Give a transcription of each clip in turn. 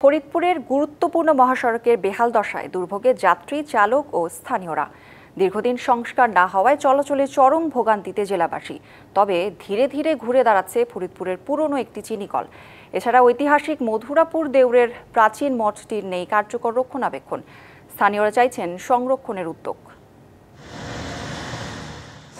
ফরিদপুরের গুরুত্বপূর্ণ মহাসড়কের বেহাল দশায় দুর্ভোগে যাত্রী, চালক ও স্থানীয়রা। দীর্ঘদিন সংস্কার না হওয়ায় চলাচলে চরম ভোগান্তিতে জেলাবাসী। তবে ধীরে ধীরে ঘুরে দাঁড়াচ্ছে ফরিদপুরের পুরনো একটি চিনিকল। এছাড়া ঐতিহাসিক মধুরাপুর দেউরের প্রাচীন মঠটির নেই কার্যকর রক্ষণাবেক্ষণ। স্থানীয়রা চাইছেন সংরক্ষণের উদ্যোগ।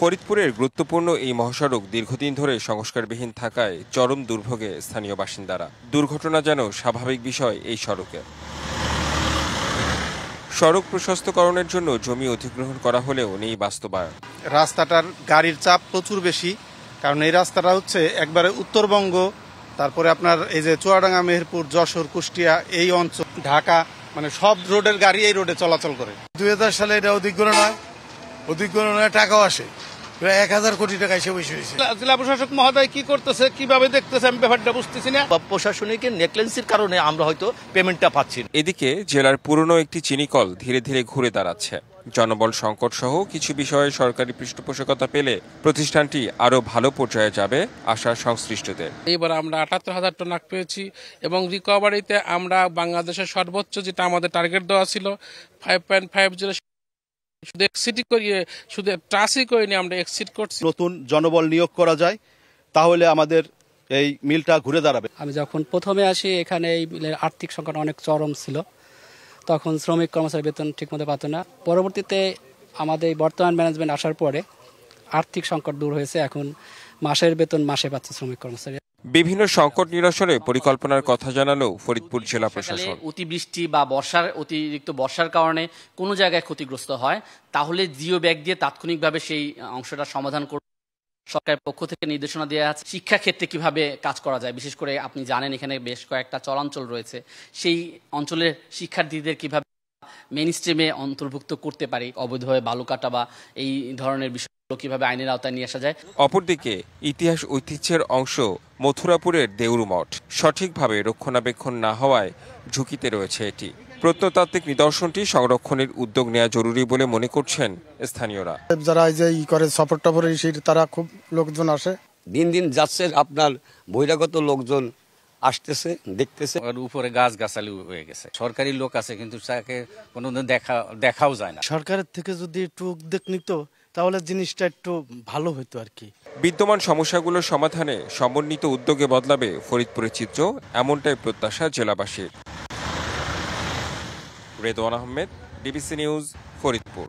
ফরিদপুরের গুরুত্বপূর্ণ এই মহাসড়ক দীর্ঘদিন ধরে সংস্কারবিহীন থাকায় চরম দুর্ভোগে স্থানীয় বাসিন্দারা। দুর্ঘটনা যেন স্বাভাবিক বিষয় এই সড়কে। সড়ক প্রশস্তকরণের জন্য জমি অধিগ্রহণ করা হলেও নেই বাস্তবায়ন। রাস্তাটার গাড়ির চাপ প্রচুর বেশি, কারণ এই রাস্তাটা হচ্ছে একবারে উত্তরবঙ্গ, তারপরে আপনার এই যে চুয়াডাঙ্গা, মেহেরপুর, যশোর, কুষ্টিয়া এই অঞ্চল, ঢাকা, মানে সব রোডের গাড়ি এই রোডে চলাচল করে। 2000 সালে এটা অধিগ্রহণ হয়, অধিগ্রহণের টাকাও আসে, প্রায় 1000 কোটি টাকা এসে বসে হয়েছে। জেলা প্রশাসক মহোদয় কি করতেছে, কিভাবে দেখতেছে, আমি ব্যাপারটা বুঝতেছি না। প্রশাসনিক নেগলিজেন্সির কারণে আমরা হয়তো পেমেন্টটা পাচ্ছি না। এদিকে জেলার পুরনো একটি চিনিকল ধীরে ধীরে ঘুরে দাঁড়াচ্ছে। জনবল সংকট সহ কিছু বিষয়ে সরকারি পৃষ্ঠপোষকতা পেলে প্রতিষ্ঠানটি আরও ভালো পর্যায়ে যাবে আশা সংশ্লিষ্টদের। এবার আমরা 78,000 টন আখ পেয়েছি এবং রিকভারিতে আমরা বাংলাদেশের সর্বোচ্চ যেটা আমাদের টার্গেট দেওয়া ছিল 5.50, শুধু এক্সিট করিয়ে, শুধু ট্রাসই করিনি, আমরা এক্সিট করছি। নতুন জনবল নিয়োগ করা যায় তাহলে আমাদের এই মিলটা ঘুরে দাঁড়াবে। আমি যখন প্রথমে আসি এখানে এই মিলের আর্থিক সংকট অনেক চরম ছিল, তখন শ্রমিক কর্মচারী বেতন ঠিকমতো পাত না। পরবর্তীতে আমাদের বর্তমান ম্যানেজমেন্ট আসার পরে আর্থিক সংকট দূর হয়েছে, এখন মাসের বেতন মাসে পাচ্ছে শ্রমিক কর্মচারী। বিভিন্ন সংকট নিরসনে পরিকল্পনার কথা জানালো ফরিদপুর জেলা প্রশাসন। অতিবৃষ্টি বা অতিরিক্ত বর্ষার কারণে কোনো জায়গায় ক্ষতিগ্রস্ত হয়, তাহলে জিও ব্যাগ দিয়ে তাৎক্ষণিকভাবে সেই অংশটা সমাধান করবে। সরকারের পক্ষ থেকে নির্দেশনা দেওয়া আছে শিক্ষা ক্ষেত্রে কিভাবে কাজ করা যায়। বিশেষ করে আপনি জানেন এখানে বেশ কয়েকটা চরাঞ্চল রয়েছে, সেই অঞ্চলের শিক্ষার্থীদের কিভাবে মেইন স্ট্রিমে অন্তর্ভুক্ত করতে পারি, অবৈধভাবে বালু কাটা বা এই ধরনের বিষয়গুলো কিভাবে আইনের আওতায় নিয়ে আসা যায়। অপরদিকে ইতিহাস ঐতিহ্যের অংশ মথুরাপুরের দেউর মঠ সঠিকভাবে রক্ষণাবেক্ষণ না হওয়ায় ঝুঁকিতে রয়েছে এটি। প্রত্নতাত্ত্বিক নিদর্শনটি সংরক্ষণের উদ্যোগ নেওয়া জরুরি বলে মনে করছেন স্থানীয়রা। যারা এই যে করে সফর টফরে তারা খুব লোকজন আসে। দিন দিন যাচ্ছে, আপনার বহিরাগত লোকজন আসতেছে, দেখতেছে। ওর উপরে গাছ গাছালি হয়ে গেছে। সরকারি লোক আছে কিন্তু তাকে কোনোদিন দেখাও যায় না। সরকারের থেকে যদি একটু উদ্যোগ নিত তাহলে জিনিসটা একটু ভালো হতো আর কি। বিদ্যমান সমস্যাগুলোর সমাধানে সমন্বিত উদ্যোগে বদলাবে ফরিদপুরের চিত্র, এমনটাই প্রত্যাশা জেলাবাসীর। Redwan Ahmed, DBC news, Faridpur.